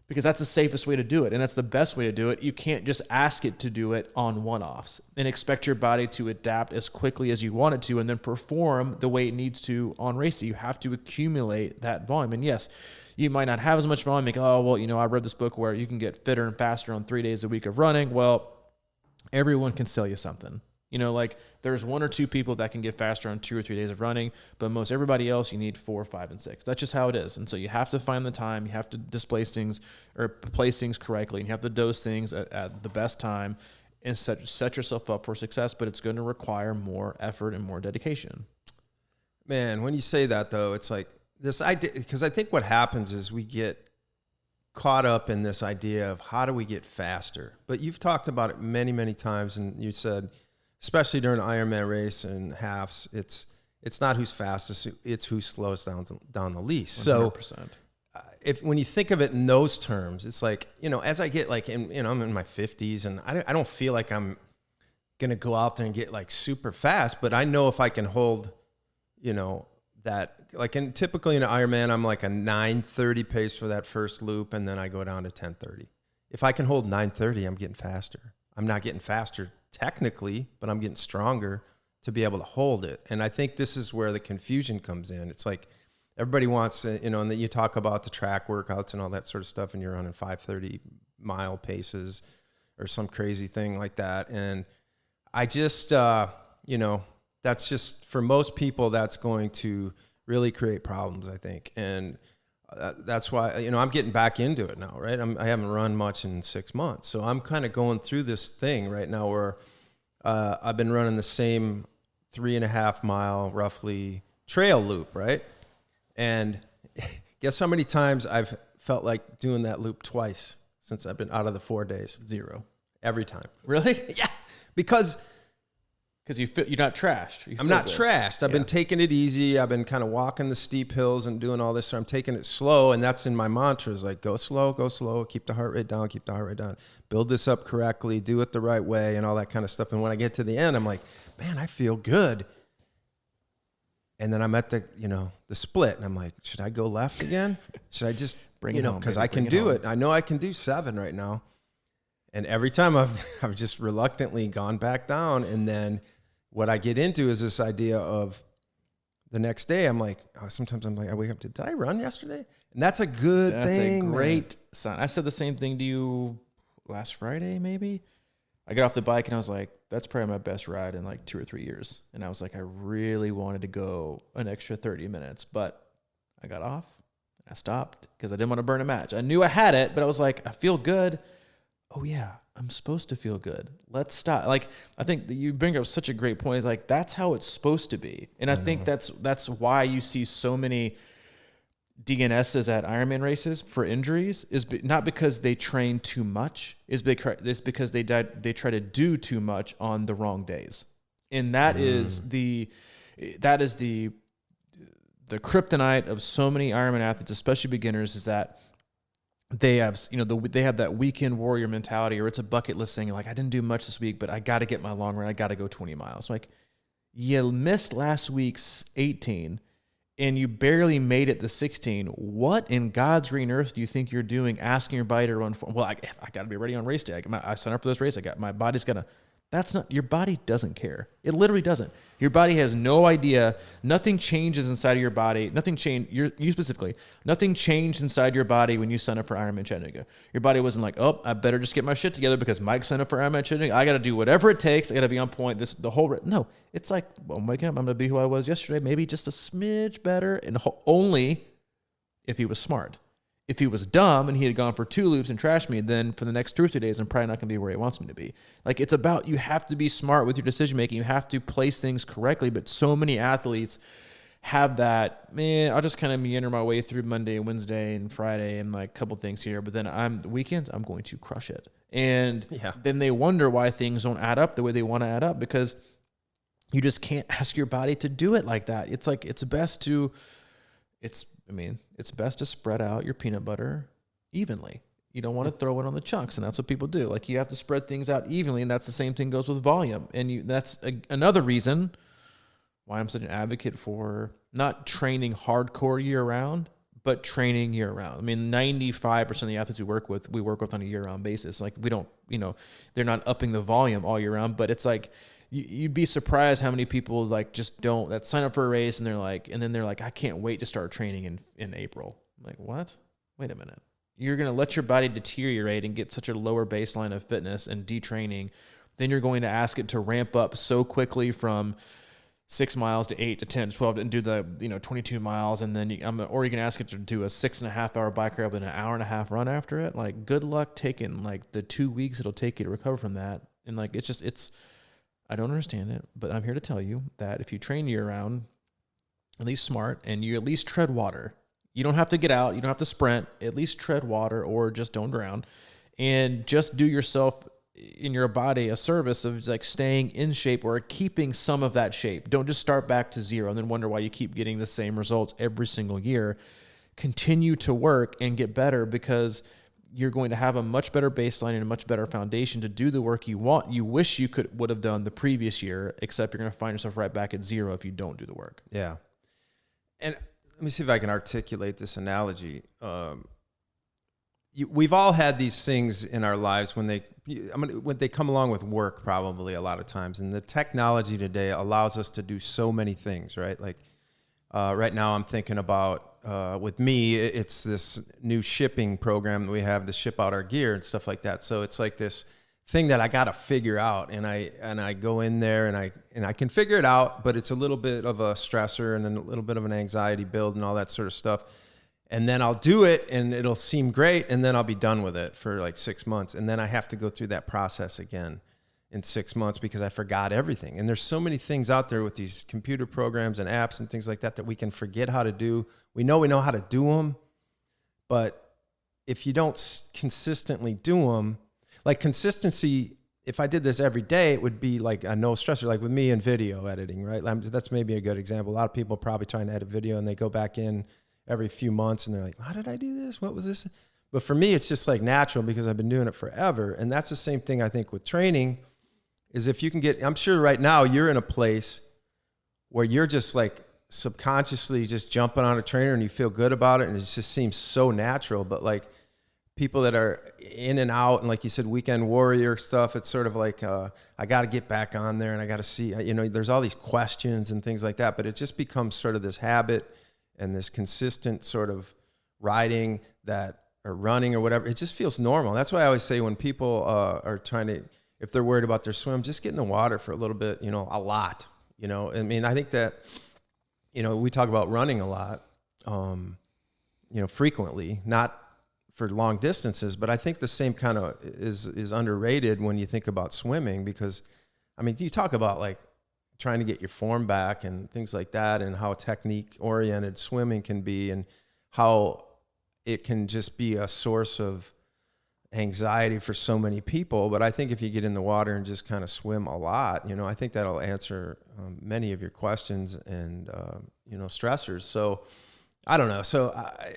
because that's the safest way to do it. And that's the best way to do it. You can't just ask it to do it on one-offs and expect your body to adapt as quickly as you want it to and then perform the way it needs to on race day. You have to accumulate that volume. And yes, you might not have as much volume. Like, oh, well, I read this book where you can get fitter and faster on 3 days a week of running. Well, everyone can sell you something. Like there's 1 or 2 people that can get faster on 2 or 3 days of running, but most everybody else, you need 4, 5, and 6. That's just how it is. And so you have to find the time, you have to displace things or place things correctly, and you have to dose things at the best time and set yourself up for success, but it's going to require more effort and more dedication. Man, when you say that though, it's like this idea, because I think what happens is we get caught up in this idea of how do we get faster? But you've talked about it many, many times, and you said, especially during an Ironman race and halves, it's not who's fastest, it's who slows down the least. 100%. So when you think of it in those terms, it's like, as I get like, I'm in my 50s and I don't feel like I'm going to go out there and get like super fast, but I know if I can hold, that like typically in an Ironman, I'm like a 9:30 pace for that first loop. And then I go down to 10:30. If I can hold 9:30, I'm getting faster. I'm not getting faster technically, but I'm getting stronger to be able to hold it. And I think this is where the confusion comes in. It's like everybody wants, and then you talk about the track workouts and all that sort of stuff, and you're running 5:30 mile paces or some crazy thing like that. And I just, that's just, for most people, that's going to really create problems, I think. And that's why, I'm getting back into it now, right? I haven't run much in 6 months. So I'm kind of going through this thing right now where I've been running the same 3.5 mile roughly trail loop, right? And guess how many times I've felt like doing that loop twice since I've been out of the 4 days? 0. Every time. Really? Yeah. Because you're not trashed. I'm not trashed. I've been taking it easy. I've been kind of walking the steep hills and doing all this. So I'm taking it slow. And that's in my mantras, like go slow, keep the heart rate down, build this up correctly, do it the right way and all that kind of stuff. And when I get to the end, I'm like, man, I feel good. And then I'm at the split, and I'm like, should I go left again? Should I just, because I can do it. I know I can do 7 right now. And every time I've just reluctantly gone back down. And then what I get into is this idea of the next day, I'm like, sometimes I'm like, I wake up, did I run yesterday? And that's a good thing. That's a great sign. I said the same thing to you last Friday, maybe. I got off the bike and I was like, that's probably my best ride in like 2 or 3 years. And I was like, I really wanted to go an extra 30 minutes, but I got off. I stopped because I didn't want to burn a match. I knew I had it, but I was like, I feel good. Oh yeah, I'm supposed to feel good. Let's stop. Like, I think that you bring up such a great point. It's like, that's how it's supposed to be. And I think that's why you see so many DNSs at Ironman races for injuries, is not because they train too much, is because they try to do too much on the wrong days. And that is the kryptonite of so many Ironman athletes, especially beginners, is that they have, they have that weekend warrior mentality, or it's a bucket list thing. Like, I didn't do much this week, but I got to get my long run. I got to go 20 miles. Like, you missed last week's 18 and you barely made it to 16. What in God's green earth do you think you're doing asking your body to run? Well, I got to be ready on race day. I signed up for this race. My body's going to. That's not, your body doesn't care. It literally doesn't. Your body has no idea. Nothing changes inside of your body. Nothing changed. You specifically. Nothing changed inside your body when you signed up for Ironman Chattanooga. Your body wasn't like, oh, I better just get my shit together because Mike signed up for Ironman Chattanooga. I got to do whatever it takes. I got to be on point. No, it's like, well, Mike, I'm going to be who I was yesterday. Maybe just a smidge better, and only if he was smart. If he was dumb and he had gone for 2 loops and trashed me, then for the next 2 or 3 days, I'm probably not going to be where he wants me to be. Like, it's about, you have to be smart with your decision making. You have to place things correctly. But so many athletes have that, man, I'll just kind of meander my way through Monday and Wednesday and Friday and like a couple things here. But then weekends, I'm going to crush it. And then they wonder why things don't add up the way they want to add up, because you just can't ask your body to do it like that. It's like, it's best to spread out your peanut butter evenly. You don't want to throw it on the chunks, and that's what people do. Like, you have to spread things out evenly, and that's the same thing goes with volume. And that's another reason why I'm such an advocate for not training hardcore year-round, but training year-round. I mean, 95% of the athletes we work with on a year-round basis. Like, we don't, they're not upping the volume all year round, but it's like, you'd be surprised how many people like just don't, that sign up for a race and they're like, I can't wait to start training in April. I'm like, what? Wait a minute. You're going to let your body deteriorate and get such a lower baseline of fitness and detraining. Then you're going to ask it to ramp up so quickly from 6 miles to 8 to 10 to 12 and do the 22 miles, and then or you can ask it to do a 6.5 hour bike ride with an hour and a half run after it. Like, good luck taking like the 2 weeks it'll take you to recover from that. And like, it's I don't understand it, but I'm here to tell you that if you train year-round, at least smart, and you at least tread water, you don't have to get out, you don't have to sprint, at least tread water or just don't drown, and just do yourself in your body a service of like staying in shape or keeping some of that shape. Don't just start back to zero and then wonder why you keep getting the same results every single year. Continue to work and get better, because you're going to have a much better baseline and a much better foundation to do the work you wish you would have done the previous year, except you're going to find yourself right back at zero if you don't do the work. Yeah. And let me see if I can articulate this analogy. We've all had these things in our lives when they come along with work, probably a lot of times. And the technology today allows us to do so many things, right? Like right now I'm thinking about, with me, it's this new shipping program that we have to ship out our gear and stuff like that. So it's like this thing that I got to figure out, and I go in there and I can figure it out, but it's a little bit of a stressor and a little bit of an anxiety build and all that sort of stuff. And then I'll do it and it'll seem great, and then I'll be done with it for like 6 months, and then I have to go through that process again in 6 months because I forgot everything. And there's so many things out there with these computer programs and apps and things like that we can forget how to do. We know how to do them, but if you don't consistently do them, like consistency, if I did this every day, it would be like a no stressor, like with me in video editing, right? That's maybe a good example. A lot of people are probably trying to edit video and they go back in every few months and they're like, how did I do this? What was this? But for me, it's just like natural because I've been doing it forever. And that's the same thing I think with training. Is if you can I'm sure right now you're in a place where you're just like subconsciously just jumping on a trainer and you feel good about it, and it just seems so natural. But like people that are in and out, and like you said, weekend warrior stuff, it's sort of like, I got to get back on there and I got to see, there's all these questions and things like that, but it just becomes sort of this habit and this consistent sort of riding or running or whatever. It just feels normal. That's why I always say when people are trying to, if they're worried about their swim, just get in the water for a little bit, a lot, I mean, I think that, we talk about running a lot, frequently, not for long distances, but I think the same kind of is underrated when you think about swimming, because I mean, you talk about like trying to get your form back and things like that, and how technique oriented swimming can be, and how it can just be a source of anxiety for so many people. But I think if you get in the water and just kind of swim a lot, I think that'll answer many of your questions and, stressors. So I don't know. So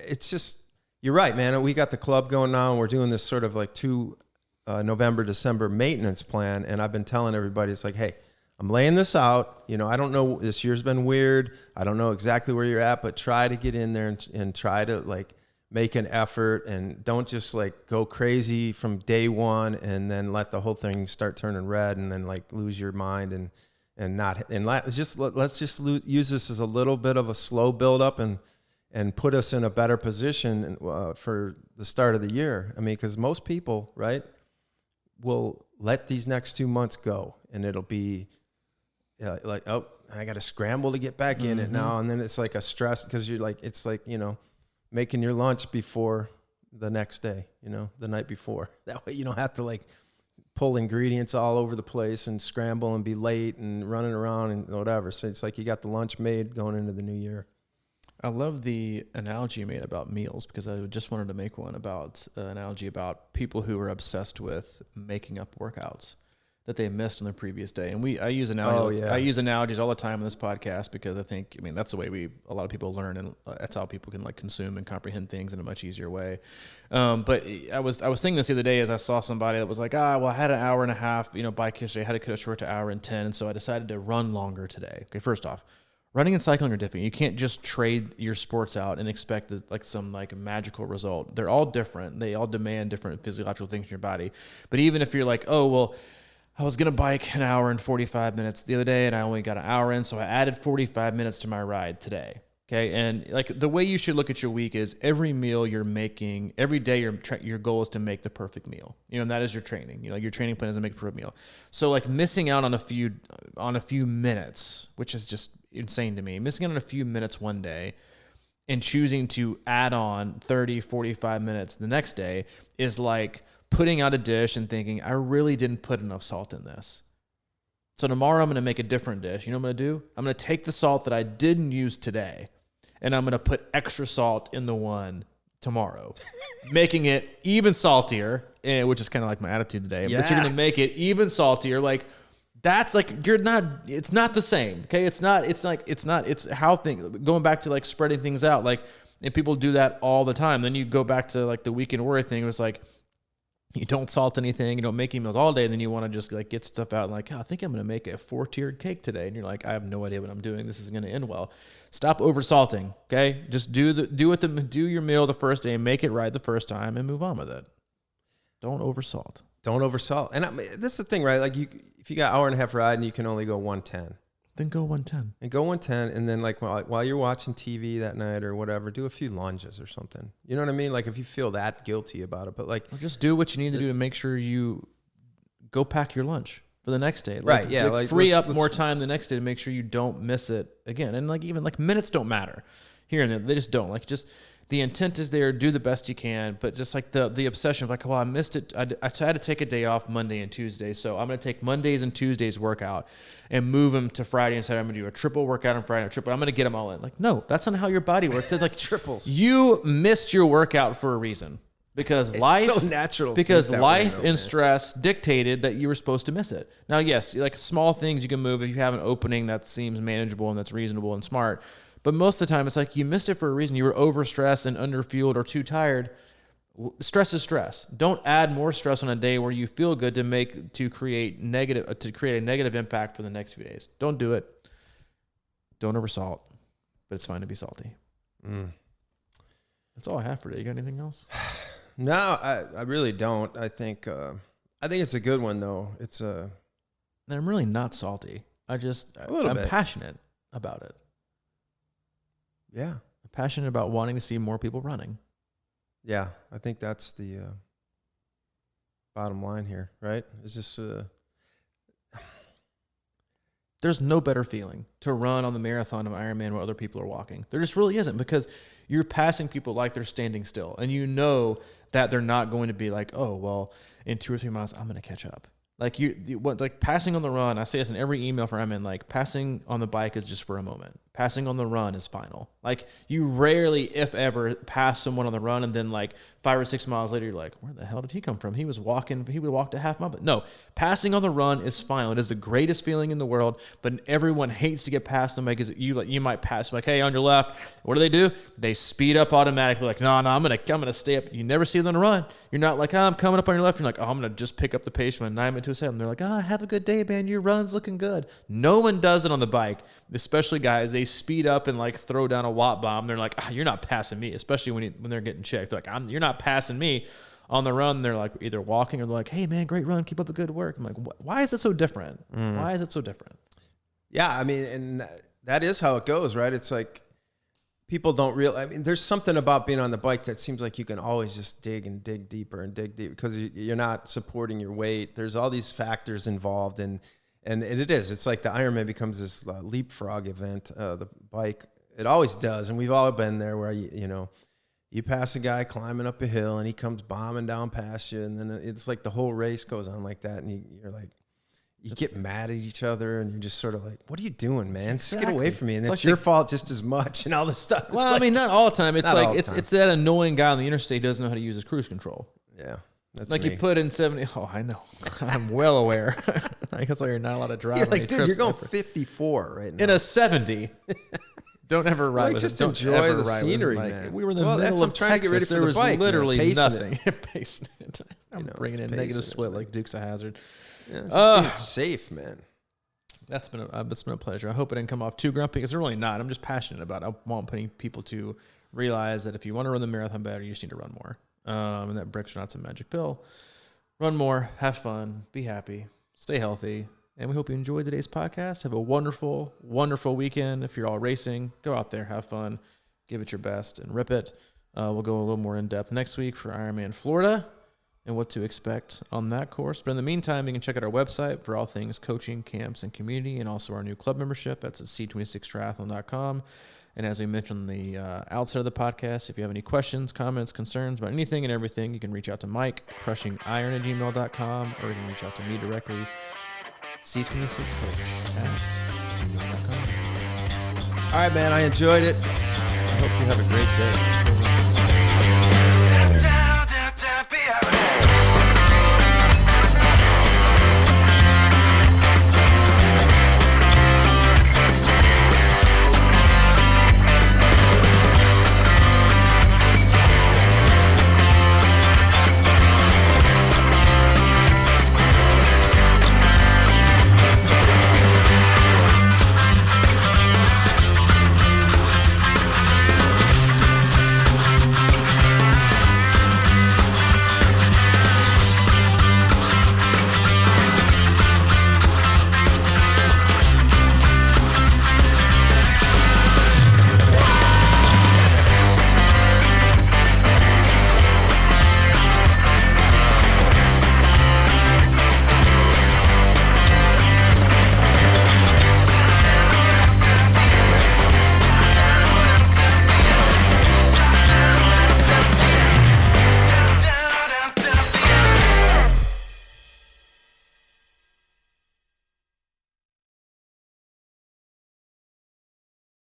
it's just, you're right, man. We got the club going now, and we're doing this sort of like 2 November, December maintenance plan. And I've been telling everybody, it's like, hey, I'm laying this out. I don't know, this year's been weird. I don't know exactly where you're at, but try to get in there and try to like make an effort, and don't just like go crazy from day one and then let the whole thing start turning red and then like lose your mind let's just use this as a little bit of a slow build up and put us in a better position for the start of the year. I mean, because most people, right, will let these next 2 months go, and it'll be like, oh, I got to scramble to get back in it now. And then it's like a stress, because you're like, it's like, making your lunch before the next day, the night before. That way you don't have to like pull ingredients all over the place and scramble and be late and running around and whatever. So it's like you got the lunch made going into the new year. I love the analogy you made about meals, because I just wanted to make one about an analogy about people who are obsessed with making up workouts that they missed on the previous day. And I use analogies. I use analogies all the time in this podcast, because that's the way a lot of people learn, and that's how people can like consume and comprehend things in a much easier way. But I was thinking this the other day as I saw somebody that was like, I had an hour and a half, bike history. I had to cut it short to hour and 10. And so I decided to run longer today. Okay. First off, running and cycling are different. You can't just trade your sports out and expect some magical result. They're all different. They all demand different physiological things in your body. But even if you're like, oh, well, I was going to bike an hour and 45 minutes the other day, and I only got an hour in, so I added 45 minutes to my ride today. Okay. And like the way you should look at your week is every meal you're making, every day your goal is to make the perfect meal, and that is your training, your training plan is to make a perfect meal. So like missing out on a few minutes, which is just insane to me, missing out on a few minutes one day and choosing to add on 30, 45 minutes the next day is like putting out a dish and thinking, I really didn't put enough salt in this. So tomorrow I'm going to make a different dish. You know what I'm going to do? I'm going to take the salt that I didn't use today, and I'm going to put extra salt in the one tomorrow, making it even saltier, which is kind of like my attitude today. Yeah. But you're going to make it even saltier. Like that's like, it's not the same. Okay. It's how things, going back to like spreading things out. Like, and people do that all the time. Then you go back to like the weekend warrior thing. It was like, you don't salt anything, you don't make meals all day, and then you want to just like get stuff out and like, I think I'm going to make a 4-tiered cake today. And you're like, I have no idea what I'm doing. This is going to end well. Stop over salting. Okay. Just do your meal the first day and make it right the first time and move on with it. Don't over salt. Don't over salt. And this is the thing, right? Like if you got hour and a half ride and you can only go 110. Then go 110. And go 110, and then like while you're watching TV that night or whatever, do a few lunges or something. You know what I mean? Like if you feel that guilty about it, but like just do what you need to do to make sure you go pack your lunch for the next day. Like, right? Yeah. Like free up more time the next day to make sure you don't miss it again. And like even like minutes don't matter here and there. They just don't. Like just the intent is there. Do the best you can, but just like the obsession of like, well, I missed it. I had to take a day off Monday and Tuesday, so I'm going to take Mondays and Tuesdays workout and move them to Friday and Saturday. I'm going to do a triple workout on Friday, I'm going to get them all in. Like, no, that's not how your body works. It's like triples. You missed your workout for a reason because life so natural. Because life and stress dictated that you were supposed to miss it. Now, yes, like small things you can move if you have an opening that seems manageable and that's reasonable and smart. But most of the time, it's like you missed it for a reason. You were overstressed and underfueled or too tired. Stress is stress. Don't add more stress on a day where you feel good to create a negative impact for the next few days. Don't do it. Don't oversalt. but it's fine to be salty. Mm. That's all I have for today. You got anything else? No, I really don't. I think it's a good one though. It's a. And I'm really not salty. I'm bit. passionate about it. Yeah. I'm passionate about wanting to see more people running. Yeah, I think that's the bottom line here, right? It's just there's no better feeling to run on the marathon of Ironman while other people are walking. There just really isn't, because you're passing people like they're standing still, and you know that they're not going to be like, oh, well, in 2 or 3 miles, I'm going to catch up. Like like passing on the run, I say this in every email for Ironman, like passing on the bike is just for a moment. Passing on the run is final. Like you rarely, if ever, pass someone on the run and then like 5 or 6 miles later, you're like, where the hell did he come from? He walked a half mile. But no, passing on the run is final. It is the greatest feeling in the world, but everyone hates to get past them because you might pass like, hey, on your left. What do? They speed up automatically. Like, no, I'm gonna stay up. You never see them on the run. You're not like, oh, I'm coming up on your left. You're like, oh, I'm gonna just pick up the pace from a 9 minute to a 7. They're like, oh, have a good day, man. Your run's looking good. No one does it on the bike, especially guys. They speed up and like throw down a watt bomb. They're like, you're not passing me, especially when they're getting checked. They're like, you're not passing me. On the run, they're like either walking or they're like, hey, man, great run. Keep up the good work. I'm like, why is it so different? Why is it so different? Yeah, I mean, and that is how it goes, right? It's like people don't realize. I mean, there's something about being on the bike that seems like you can always just dig and dig deeper and dig deep because you're not supporting your weight. There's all these factors involved, and it is. It's like the Ironman becomes this leapfrog event. The bike, it always does, and we've all been there where you pass a guy climbing up a hill and he comes bombing down past you, and then it's like the whole race goes on like that, and you're like, you get mad at each other, and you're just sort of like, what are you doing, man? Just get away from me. And it's your fault just as much and all this stuff. Well, I mean, not all the time. It's like, it's that annoying guy on the interstate who doesn't know how to use his cruise control. Yeah. That's like me. You put in 70. Oh, I know. I'm well aware. I guess you're not allowed to drive. You're like, dude, you're going 54 right now. In a 70. Don't ever ride with just Don't enjoy the ride scenery, like, man. We were in the middle of trying to get ready for there the was bike, literally man. nothing. Pacing it. I'm bringing in negative split man. like Dukes of Hazzard. Yeah, just being safe, man. It's been a pleasure. I hope it didn't come off too grumpy, because they're really not. I'm just passionate about it. I want people to realize that if you want to run the marathon better, you just need to run more. And that Brick's not some magic pill. Run more, have fun, be happy, stay healthy. And we hope you enjoyed today's podcast. Have a wonderful, wonderful weekend. If you're all racing, go out there, have fun, give it your best, and rip it. We'll go a little more in depth next week for Ironman Florida and what to expect on that course. But in the meantime, you can check out our website for all things coaching, camps, and community, and also our new club membership. That's at c26triathlon.com. And as we mentioned on the outset of the podcast, if you have any questions, comments, concerns about anything and everything, you can reach out to Mike, crushingiron@gmail.com, or you can reach out to me directly, c26coach@gmail.com. All right, man, I enjoyed it. I hope you have a great day.